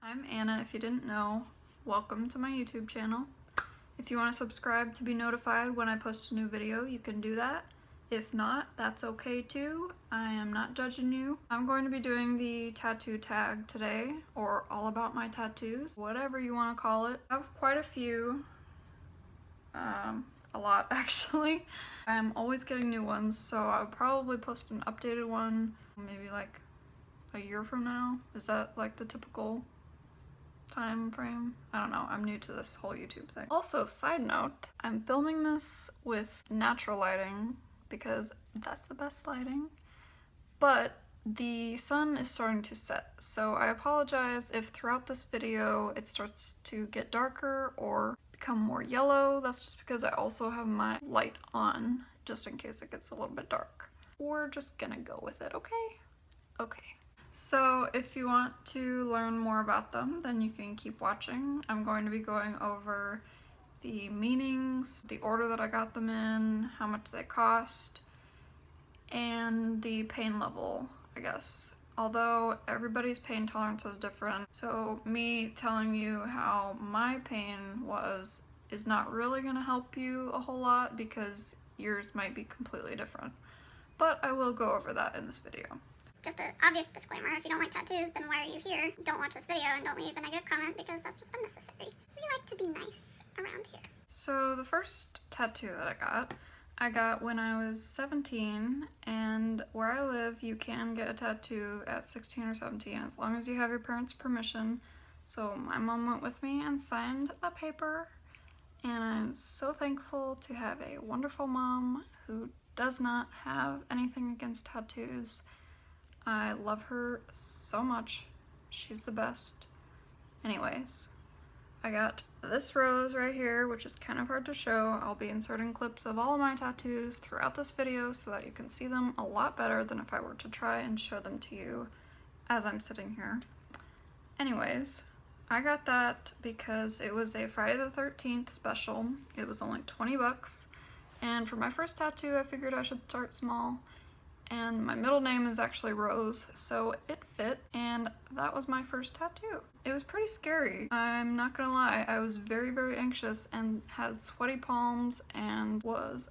I'm Anna, if you didn't know. Welcome to my YouTube channel. If you want to subscribe to be notified when I post a new video, you can do that. If not, that's okay too. I am not judging you. I'm going to be doing the tattoo tag today, or all about my tattoos, whatever you want to call it. I have quite a few, a lot actually. I'm always getting new ones, so I'll probably post an updated one maybe like a year from now. Is that like the typical time frame? I don't know, I'm new to this whole YouTube thing. Also, side note, I'm filming this with natural lighting because that's the best lighting, but the sun is starting to set, so I apologize if throughout this video it starts to get darker or become more yellow. That's just because I also have my light on just in case it gets a little bit dark. We're just gonna go with it, okay? Okay. So if you want to learn more about them, then you can keep watching. I'm going to be going over the meanings, the order that I got them in, how much they cost, and the pain level, I guess. Although everybody's pain tolerance is different, so me telling you how my pain was is not really going to help you a whole lot because yours might be completely different. But I will go over that in this video. Just an obvious disclaimer, if you don't like tattoos, then why are you here? Don't watch this video and don't leave a negative comment because that's just unnecessary. We like to be nice around here. So the first tattoo that I got when I was 17, and where I live you can get a tattoo at 16 or 17 as long as you have your parents' permission. So my mom went with me and signed the paper, and I'm so thankful to have a wonderful mom who does not have anything against tattoos. I love her so much. She's the best. Anyways, I got this rose right here, which is kind of hard to show. I'll be inserting clips of all of my tattoos throughout this video so that you can see them a lot better than if I were to try and show them to you as I'm sitting here. Anyways, I got that because it was a Friday the 13th special. It was only 20 bucks. And for my first tattoo, I figured I should start small. And my middle name is actually Rose, so it fit, and that was my first tattoo. It was pretty scary, I'm not gonna lie. I was very, very anxious and had sweaty palms and was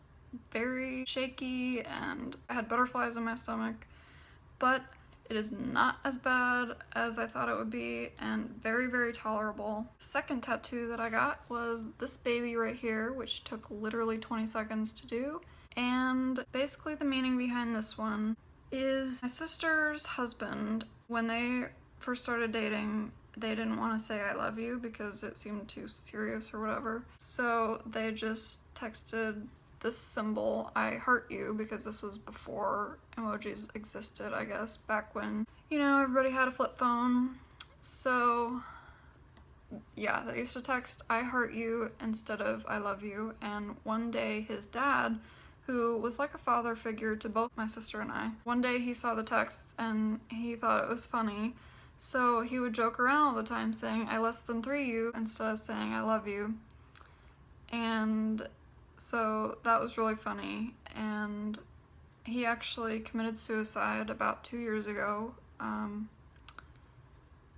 very shaky, and I had butterflies in my stomach, but it is not as bad as I thought it would be, and very, very tolerable. Second tattoo that I got was this baby right here, which took literally 20 seconds to do. And basically the meaning behind this one is my sister's husband, when they first started dating, they didn't want to say I love you because it seemed too serious or whatever. So they just texted this symbol, I heart you, because this was before emojis existed, I guess, back when, you know, everybody had a flip phone. So yeah, they used to text I heart you instead of I love you. And one day his dad, who was like a father figure to both my sister and I, one day he saw the texts and he thought it was funny, so he would joke around all the time saying I less than 3 you instead of saying I love you. And so that was really funny, and he actually committed suicide about 2 years ago,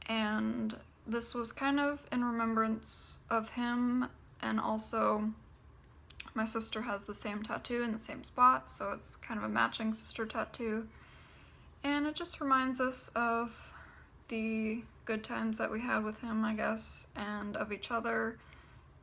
and this was kind of in remembrance of him, and also my sister has the same tattoo in the same spot, so it's kind of a matching sister tattoo. And it just reminds us of the good times that we had with him, I guess, and of each other,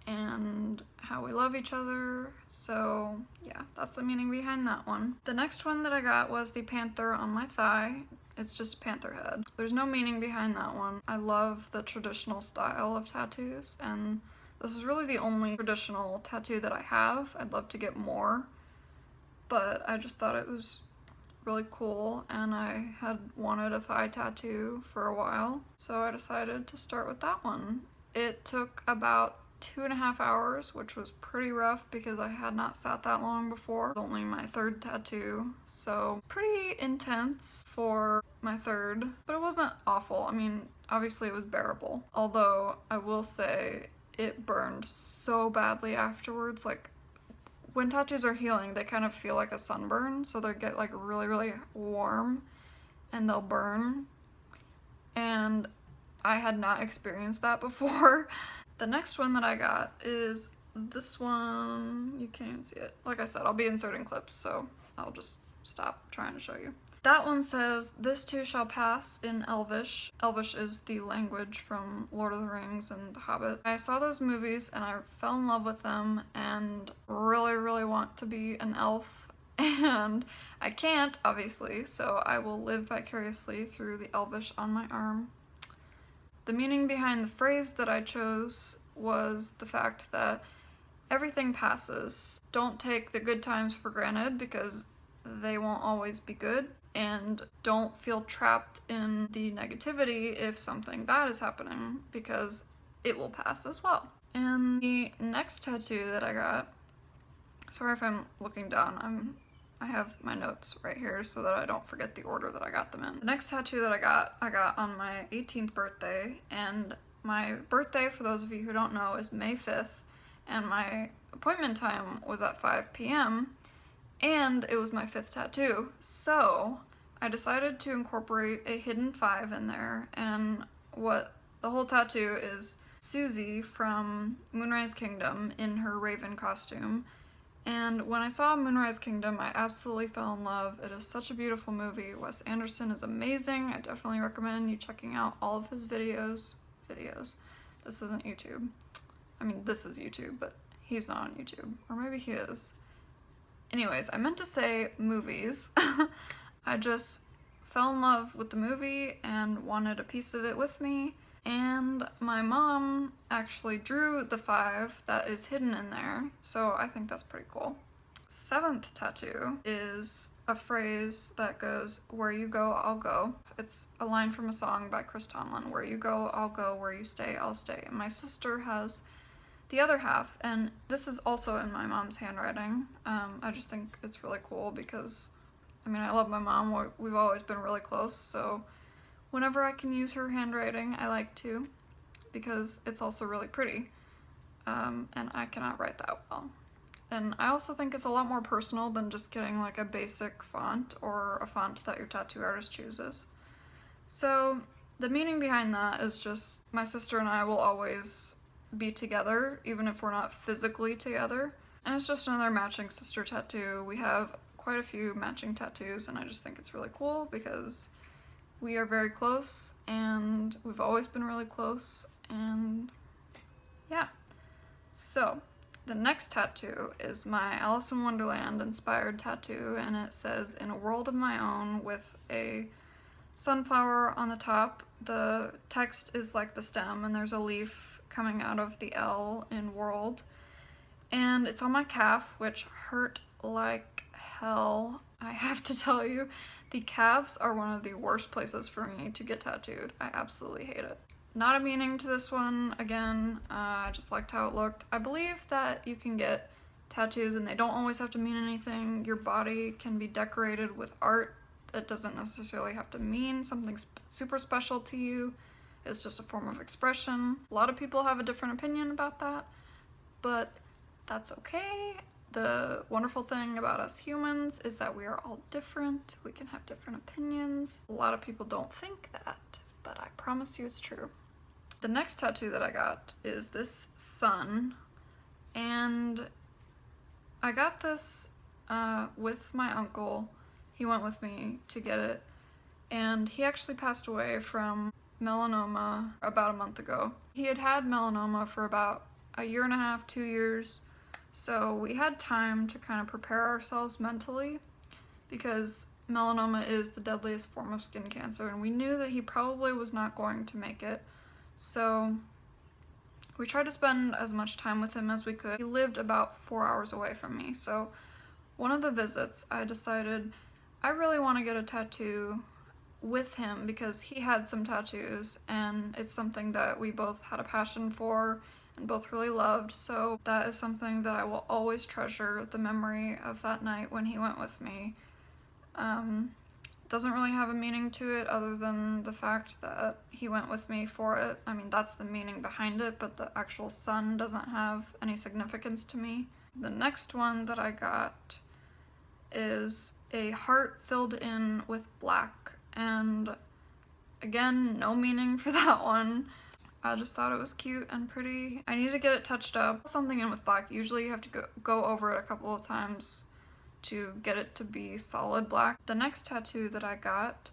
and how we love each other. So yeah, that's the meaning behind that one. The next one that I got was the panther on my thigh. It's just a panther head. There's no meaning behind that one. I love the traditional style of tattoos, and this is really the only traditional tattoo that I have. I'd love to get more, but I just thought it was really cool, and I had wanted a thigh tattoo for a while, so I decided to start with that one. It took about 2.5 hours, which was pretty rough because I had not sat that long before. It was only my third tattoo, so pretty intense for my third, but it wasn't awful. I mean, obviously it was bearable, although I will say it burned so badly afterwards. Like, when tattoos are healing, they kind of feel like a sunburn, so they get like really, really warm and they'll burn. And I had not experienced that before. The next one that I got is this one. You can't even see it. Like I said, I'll be inserting clips, so I'll just stop trying to show you. That one says, "This too shall pass" in Elvish. Elvish is the language from Lord of the Rings and The Hobbit. I saw those movies and I fell in love with them and really want to be an elf. And I can't, obviously, so I will live vicariously through the Elvish on my arm. The meaning behind the phrase that I chose was the fact that everything passes. Don't take the good times for granted because they won't always be good, and don't feel trapped in the negativity if something bad is happening because it will pass as well. And the next tattoo that I got, sorry if I'm looking down, I have my notes right here so that I don't forget the order that I got them in. The next tattoo that I got on my 18th birthday, and my birthday, for those of you who don't know, is May 5th, and my appointment time was at 5 p.m., and it was my 5th tattoo, so I decided to incorporate a hidden 5 in there, and what the whole tattoo is Susie from Moonrise Kingdom in her raven costume. And when I saw Moonrise Kingdom, I absolutely fell in love. It is such a beautiful movie. Wes Anderson is amazing. I definitely recommend you checking out all of his videos. This isn't YouTube. I mean, this is YouTube, but he's not on YouTube. Or maybe he is. Anyways, I meant to say movies. I just fell in love with the movie and wanted a piece of it with me. And my mom actually drew the 5 that is hidden in there, so I think that's pretty cool. 7th tattoo is a phrase that goes, "Where you go, I'll go." It's a line from a song by Chris Tomlin, "Where you go, I'll go. Where you stay, I'll stay." And my sister has the other half, and this is also in my mom's handwriting. I just think it's really cool because, I mean, I love my mom. We've always been really close, so whenever I can use her handwriting, I like to, because it's also really pretty, and I cannot write that well. And I also think it's a lot more personal than just getting like a basic font or a font that your tattoo artist chooses. So the meaning behind that is just my sister and I will always be together, even if we're not physically together. And it's just another matching sister tattoo. We have quite a few matching tattoos, and I just think it's really cool because we are very close, and we've always been really close, and yeah. So, the next tattoo is my Alice in Wonderland inspired tattoo, and it says, "In a world of my own," with a sunflower on the top. The text is like the stem, and there's a leaf coming out of the L in world. And it's on my calf, which hurt like hell. I have to tell you, the calves are one of the worst places for me to get tattooed. I absolutely hate it. Not a meaning to this one, again, I just liked how it looked. I believe that you can get tattoos and they don't always have to mean anything. Your body can be decorated with art that doesn't necessarily have to mean something super special to you. It's just a form of expression. A lot of people have a different opinion about that, but that's okay. The wonderful thing about us humans is that we are all different. We can have different opinions. A lot of people don't think that, but I promise you it's true. The next tattoo that I got is this sun, and I got this with my uncle. He went with me to get it, and he actually passed away from melanoma about a month ago. He had had melanoma for about a year and a half, 2 years. So we had time to kind of prepare ourselves mentally, because melanoma is the deadliest form of skin cancer, and we knew that he probably was not going to make it. So we tried to spend as much time with him as we could. He lived about 4 hours away from me, so one of the visits I decided I really want to get a tattoo with him because he had some tattoos, and it's something that we both had a passion for and both really loved, so that is something that I will always treasure, the memory of that night when he went with me. Doesn't really have a meaning to it other than the fact that he went with me for it. I mean, that's the meaning behind it, but the actual sun doesn't have any significance to me. The next one that I got is a heart filled in with black, and Again, no meaning for that one. I just thought it was cute and pretty. I need to get it touched up. Something in with black. Usually you have to go over it a couple of times to get it to be solid black. The next tattoo that I got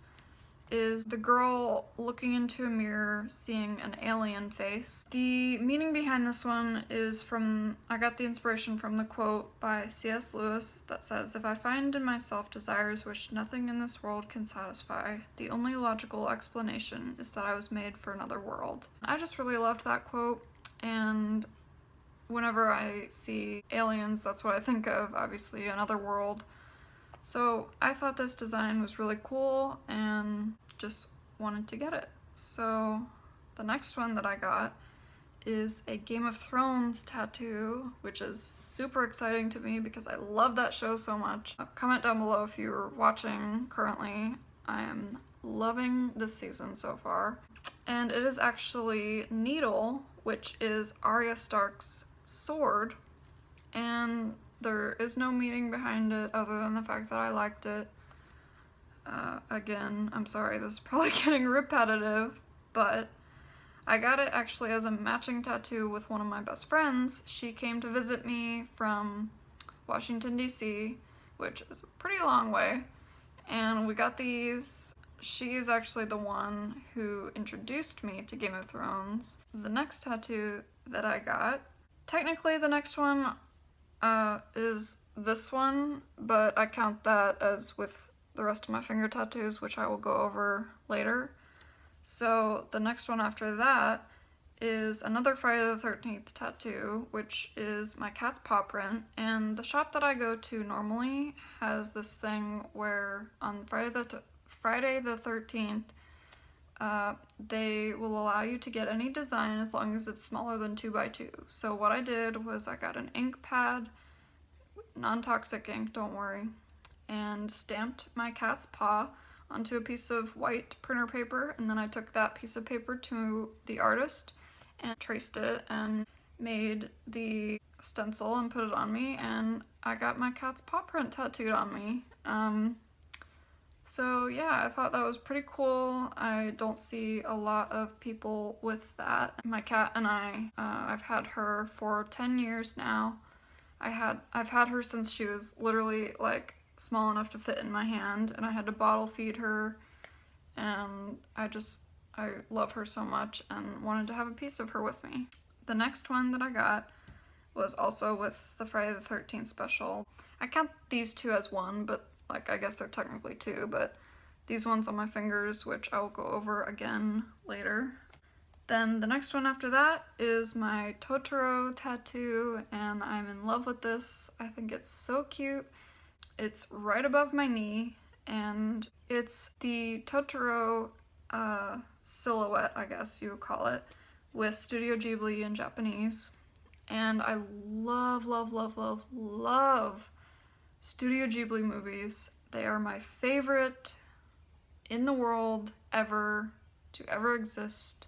is the girl looking into a mirror seeing an alien face. The meaning behind this one is I got the inspiration from the quote by C.S. Lewis that says, "If I find in myself desires which nothing in this world can satisfy, the only logical explanation is that I was made for another world." I just really loved that quote, and whenever I see aliens, that's what I think of, obviously, another world. So I thought this design was really cool and just wanted to get it. So the next one that I got is a Game of Thrones tattoo, which is super exciting to me because I love that show so much. Comment down below if you're watching currently. I am loving this season so far. And it is actually Needle, which is Arya Stark's sword, and there is no meaning behind it other than the fact that I liked it. Again, I'm sorry, this is probably getting repetitive, but I got it actually as a matching tattoo with one of my best friends. She came to visit me from Washington, D.C., which is a pretty long way, and we got these. She is actually the one who introduced me to Game of Thrones. The next tattoo that I got, technically the next one is this one, but I count that as with the rest of my finger tattoos, which I will go over later. So the next one after that is another Friday the 13th tattoo, which is my cat's paw print. And the shop that I go to normally has this thing where on Friday the 13th, they will allow you to get any design as long as it's smaller than 2x2. So what I did was I got an ink pad, non-toxic ink, don't worry, and stamped my cat's paw onto a piece of white printer paper, and then I took that piece of paper to the artist and traced it and made the stencil and put it on me, and I got my cat's paw print tattooed on me. So yeah, I thought that was pretty cool. I don't see a lot of people with that. My cat and I've had her for 10 years now. I've had her since she was literally like small enough to fit in my hand, and I had to bottle feed her, and I love her so much and wanted to have a piece of her with me. The next one that I got was also with the Friday the 13th special. I count these two as one, but like I guess they're technically two, but these ones on my fingers, which I will go over again later. Then the next one after that is my Totoro tattoo, and I'm in love with this. I think it's so cute. It's right above my knee, and it's the Totoro silhouette, I guess you would call it, with Studio Ghibli in Japanese. And I love, love, love, love, love Studio Ghibli movies. They are my favorite in the world ever to ever exist.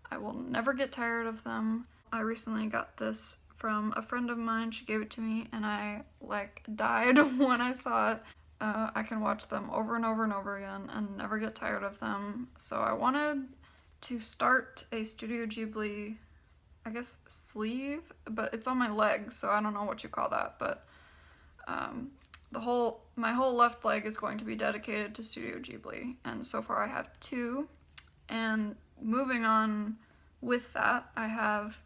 I will never get tired of them. I recently got this from a friend of mine. She gave it to me and I like died when I saw it. I can watch them over and over and over again and never get tired of them. So I wanted to start a Studio Ghibli, I guess, sleeve, but it's on my leg, so I don't know what you call that, but my whole left leg is going to be dedicated to Studio Ghibli, and so far I have two. And moving on with that, I have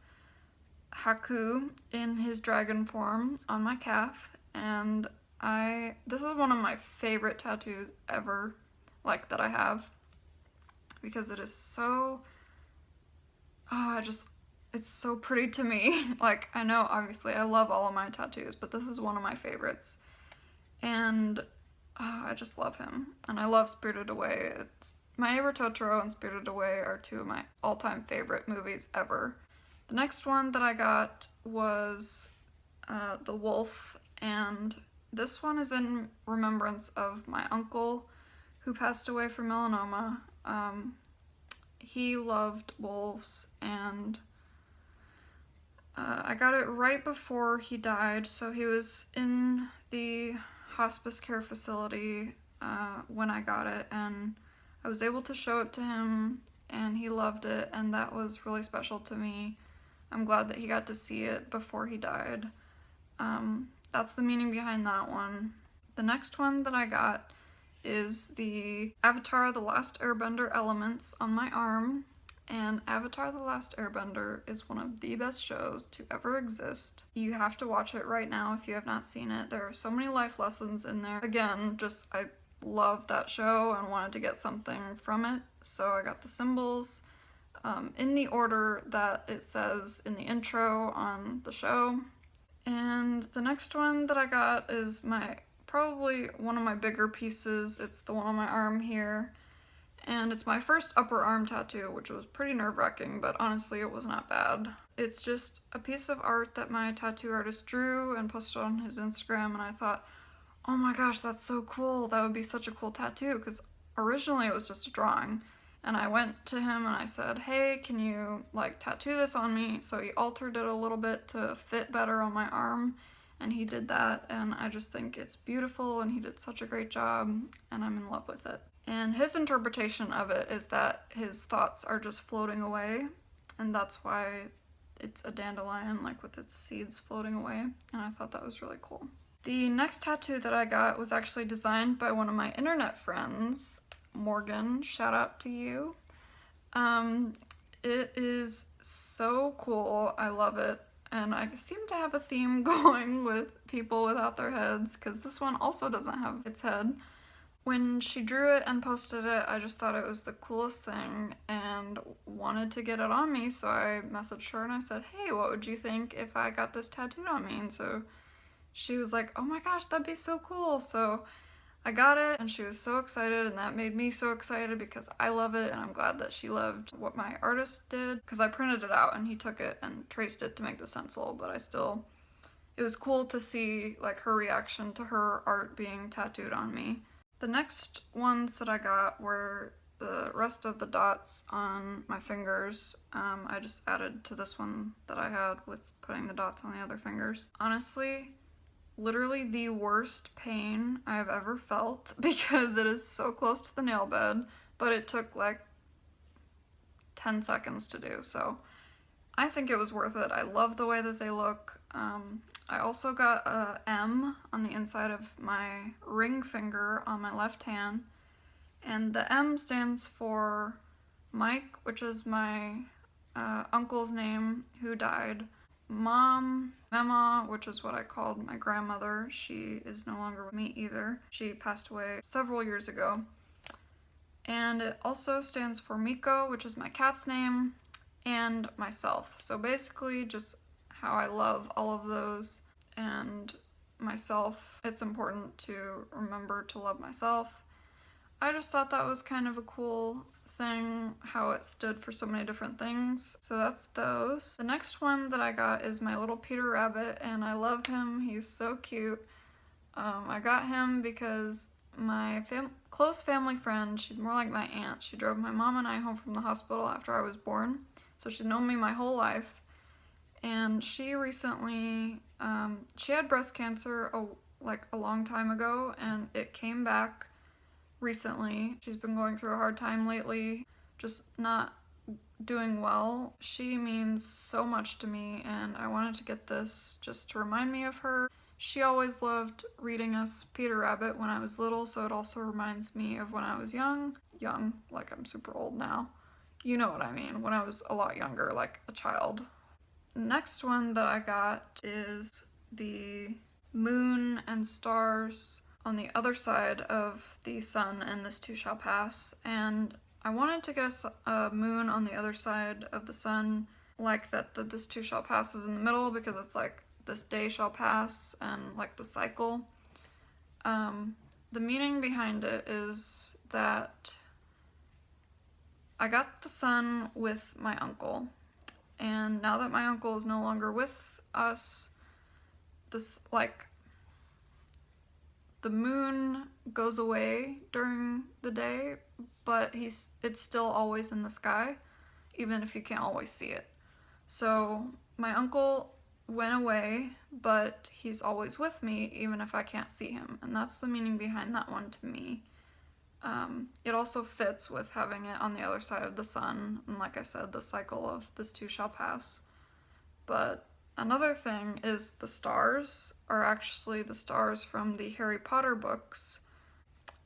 Haku in his dragon form on my calf, and this is one of my favorite tattoos ever, like, that I have, because it is so, it's so pretty to me. Like, I know, obviously, I love all of my tattoos, but this is one of my favorites. And I just love him. And I love Spirited Away. My Neighbor Totoro and Spirited Away are two of my all-time favorite movies ever. The next one that I got was the wolf, and this one is in remembrance of my uncle who passed away from melanoma. He loved wolves, and I got it right before he died, so he was in the hospice care facility when I got it, and I was able to show it to him and he loved it, and that was really special to me. I'm glad that he got to see it before he died. That's the meaning behind that one. The next one that I got is the Avatar: The Last Airbender elements on my arm. And Avatar: The Last Airbender is one of the best shows to ever exist. You have to watch it right now if you have not seen it. There are so many life lessons in there. Again, I loved that show and wanted to get something from it, so I got the symbols in the order that it says in the intro on the show. And the next one that I got is probably one of my bigger pieces. It's the one on my arm here. And it's my first upper arm tattoo, which was pretty nerve-wracking, but honestly it was not bad. It's just a piece of art that my tattoo artist drew and posted on his Instagram, and I thought, oh my gosh, that's so cool. That would be such a cool tattoo, because originally it was just a drawing. And I went to him and I said, hey, can you tattoo this on me? So he altered it a little bit to fit better on my arm, and he did that, and I just think it's beautiful, and he did such a great job, and I'm in love with it. And his interpretation of it is that his thoughts are just floating away, and that's why it's a dandelion, with its seeds floating away, and I thought that was really cool. The next tattoo that I got was actually designed by one of my internet friends, Morgan. Shout out to you. It is so cool. I love it. And I seem to have a theme going with people without their heads, because this one also doesn't have its head. When she drew it and posted it, I just thought it was the coolest thing and wanted to get it on me, so I messaged her and I said, hey, what would you think if I got this tattooed on me? And so she was like, oh my gosh, that'd be so cool. So I got it and she was so excited, and that made me so excited because I love it, and I'm glad that she loved what my artist did, because I printed it out and he took it and traced it to make the stencil, but it was cool to see her reaction to her art being tattooed on me. The next ones that I got were the rest of the dots on my fingers. I just added to this one that I had with putting the dots on the other fingers. Honestly, literally the worst pain I've ever felt, because it is so close to the nail bed, but it took 10 seconds to do, so I think it was worth it. I love the way that they look. I also got a M on the inside of my ring finger on my left hand, and the M stands for Mike, which is my uncle's name who died. Mom, Mama, which is what I called my grandmother. She is no longer with me either. She passed away several years ago. And it also stands for Miko, which is my cat's name, and myself. So basically just how I love all of those, and myself. It's important to remember to love myself. I just thought that was kind of a cool thing, how it stood for so many different things. So that's those. The next one that I got is my little Peter Rabbit, and I love him. He's so cute. I got him because my close family friend, she's more like my aunt. She drove my mom and I home from the hospital after I was born. So she's known me my whole life. And she recently, she had breast cancer a long time ago, and it came back recently. She's been going through a hard time lately, just not doing well. She means so much to me, and I wanted to get this just to remind me of her. She always loved reading us Peter Rabbit when I was little, so it also reminds me of when I was young, like I'm super old now. You know what I mean, when I was a lot younger, like a child. Next one that I got is the moon and stars on the other side of the sun, and this too shall pass. And I wanted to get a moon on the other side of the sun, like that this too shall pass is in the middle, because it's this day shall pass and the cycle. The meaning behind it is that I got the sun with my uncle. And now that my uncle is no longer with us, the moon goes away during the day, but it's still always in the sky, even if you can't always see it. So my uncle went away, but he's always with me, even if I can't see him. And that's the meaning behind that one to me. It also fits with having it on the other side of the sun, and like I said, the cycle of this too shall pass. But another thing is the stars are actually the stars from the Harry Potter books,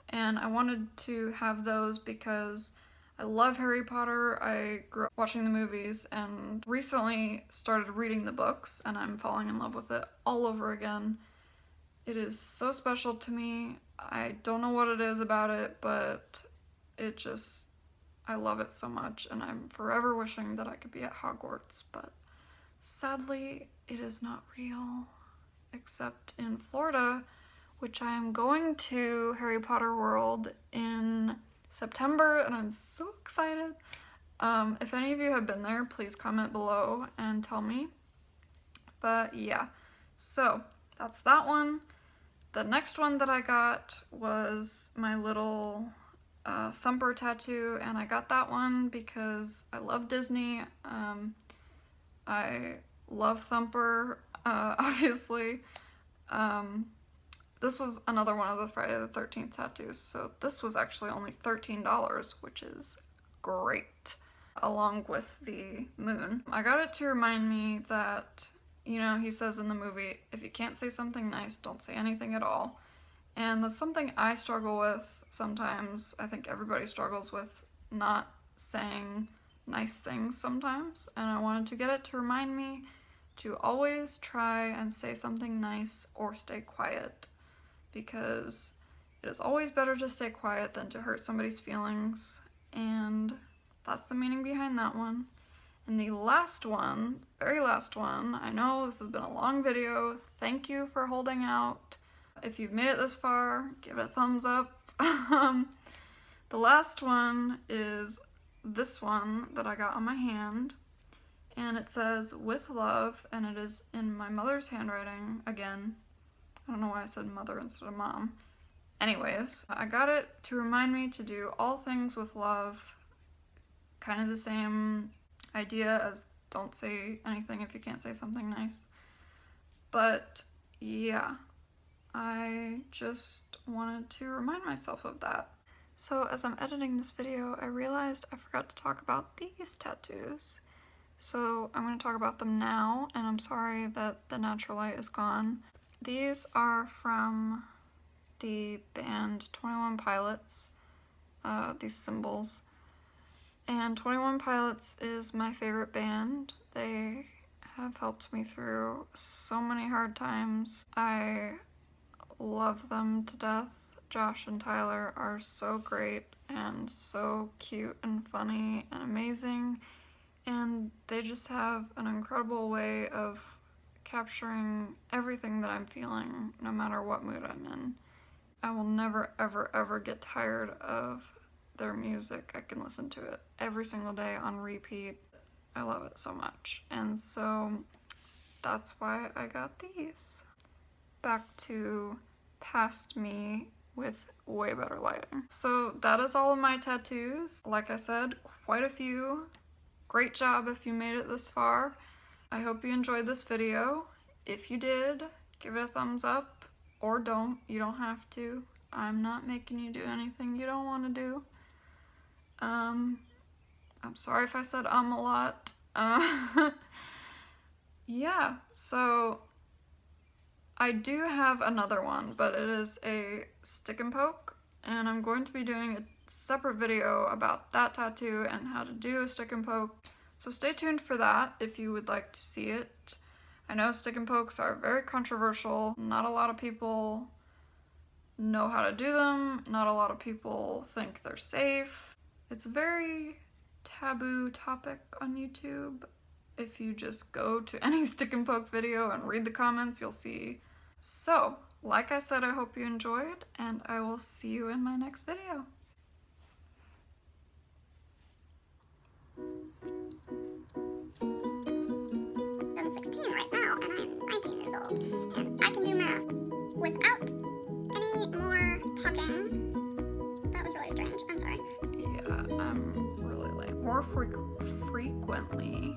and I wanted to have those because I love Harry Potter. I grew up watching the movies and recently started reading the books, and I'm falling in love with it all over again. It is so special to me. I don't know what it is about it, but it just, I love it so much, and I'm forever wishing that I could be at Hogwarts, but sadly, it is not real, except in Florida, which I am going to Harry Potter World in September, and I'm so excited. If any of you have been there, please comment below and tell me. But yeah, so that's that one. The next one that I got was my little Thumper tattoo, and I got that one because I love Disney. I love Thumper, obviously. This was another one of the Friday the 13th tattoos, so this was actually only $13, which is great, along with the moon. I got it to remind me that, you know, he says in the movie, if you can't say something nice, don't say anything at all. And that's something I struggle with sometimes. I think everybody struggles with not saying nice things sometimes, and I wanted to get it to remind me to always try and say something nice or stay quiet, because it is always better to stay quiet than to hurt somebody's feelings, and that's the meaning behind that one. And the last one, very last one, I know this has been a long video, thank you for holding out. If you've made it this far, give it a thumbs up. The last one is this one that I got on my hand, and it says with love, and it is in my mother's handwriting again. I don't know why I said mother instead of mom. Anyways, I got it to remind me to do all things with love. Kind of the same idea as don't say anything if you can't say something nice. But yeah, I just wanted to remind myself of that. So as I'm editing this video, I realized I forgot to talk about these tattoos. So I'm going to talk about them now, and I'm sorry that the natural light is gone. These are from the band 21 Pilots, these symbols. And 21 Pilots is my favorite band. They have helped me through so many hard times. I love them to death. Josh and Tyler are so great and so cute and funny and amazing. And they just have an incredible way of capturing everything that I'm feeling, no matter what mood I'm in. I will never, ever, ever get tired of their music. I can listen to it every single day on repeat. I love it so much. And so that's why I got these. Back to past me with way better lighting. So that is all of my tattoos. Like I said, quite a few. Great job if you made it this far. I hope you enjoyed this video. If you did, give it a thumbs up, or don't. You don't have to. I'm not making you do anything you don't want to do. I'm sorry if I said a lot. Yeah, so I do have another one, but it is a stick and poke, and I'm going to be doing a separate video about that tattoo and how to do a stick and poke. So stay tuned for that if you would like to see it. I know stick and pokes are very controversial. Not a lot of people know how to do them. Not a lot of people think they're safe. It's a very taboo topic on YouTube. If you just go to any stick and poke video and read the comments, you'll see. So, like I said, I hope you enjoyed, and I will see you in my next video. I'm 16 right now, and I'm 19 years old, and I can do math without any more talking. That was really strange. I'm sorry. Yeah, I'm really late. More frequently